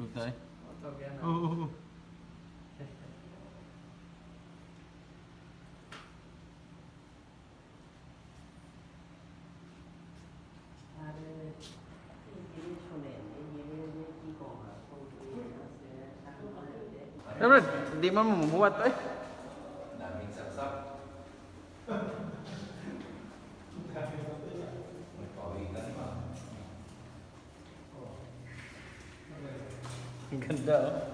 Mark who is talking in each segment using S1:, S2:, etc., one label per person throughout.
S1: Butay.
S2: Motor yan.
S1: Oo. Brad, hindi man mabuhat eh.
S3: Daming saksak. May pawikan pa.
S1: Ang ganda oh.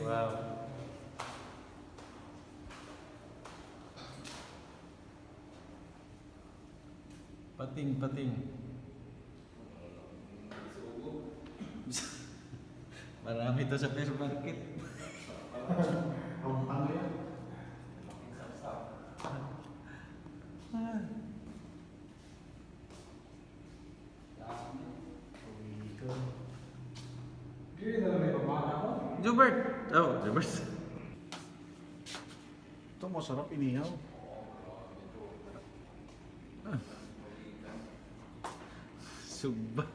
S1: Wow. Pating. Marami to sa fair market.
S2: Ang pang yan.
S3: Daming saksak.
S2: Hindi na may pamana ko.
S1: Jubert! Oh, Jubert.
S2: Ito masarap inihaw.
S1: Sugba.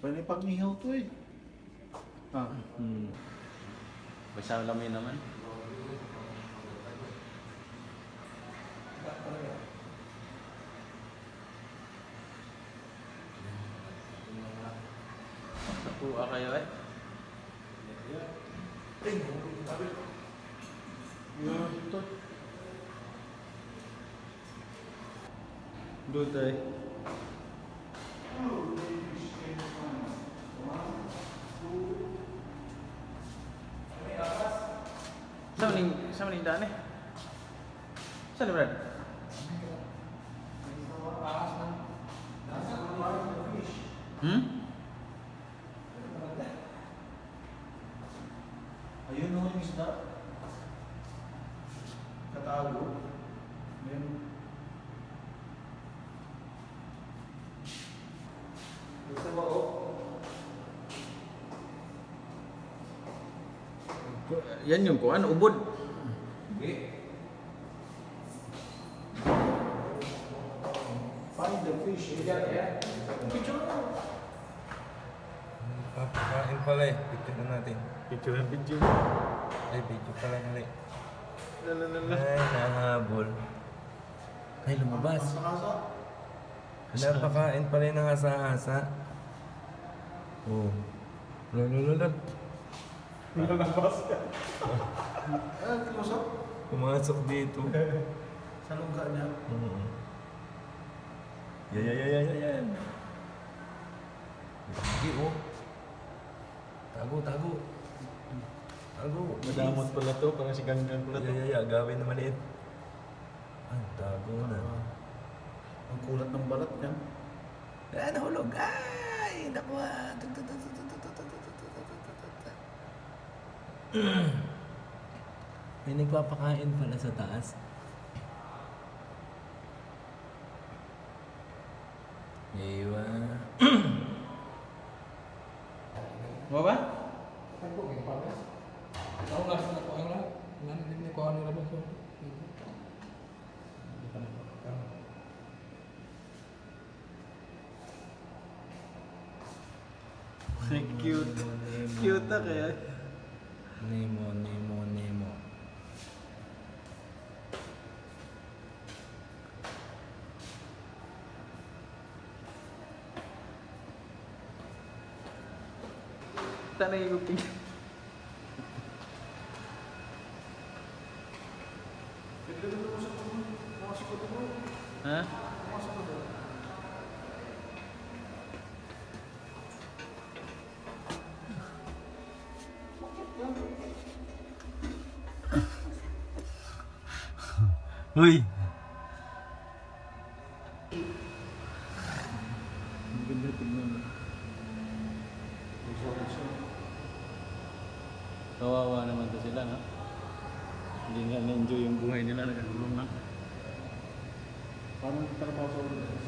S2: Pwede pag nihaw to eh. Ah.
S1: Basta lamin naman. Nakuha kayo eh.
S2: Ito.
S1: Good eh. Sa maning daan eh. Saan ni Brad?
S2: Ayun o yung isda. Katago. Ayun. Gusto mo o?
S1: Yan yung kuan, ubod.
S3: Hindi.
S2: Find the fish. Picture mo.
S3: Papakain pala eh. Picture na natin.
S1: Picture and video.
S3: Ay, video pala mali.
S1: Lalalala.
S3: Ay, nahabol. Ay, lumabas.
S2: Kasa.
S3: Napakain pala yung asa-asa. Oh. Lulululul.
S2: Lalabas ka. Close up.
S3: Pumasok dito.
S2: Sa lungga niya.
S3: Yan. Sige, oh. Tago.
S1: Madamot pala to, parang si Ganggang pala to.
S3: Gawin na maliit. Ay, tago na.
S2: Ang kulat ng balat niya.
S3: Ah, nahulog. Ay, nakuha. May nagpapakain pala sa taas. Iwa.
S1: Mo ba?
S4: Tahu lah, nak kau lah, nanti ni kau anu lah tu.
S1: Cute. Cute na kaya.
S3: Nemo.
S1: Tanay yung ping. Ha? Uy! Ang ganda tignan mo. Kawawa naman to sila, no? Hindi nga na-enjoy yung buhay nila, nagagulong lang.
S2: Parang trabaho sa ulo.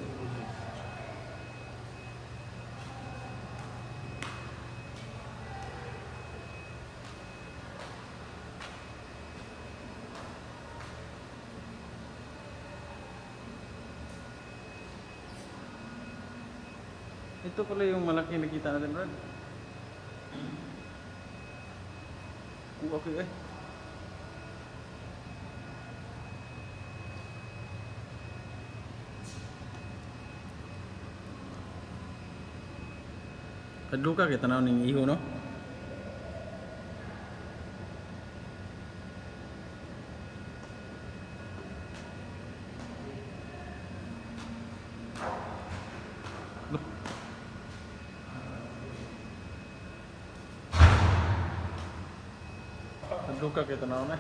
S1: Ito pala yung malaki nakita natin, Brad. Kuha ko eh. Kadluka kita na ning iho, no? Kadluka kita na,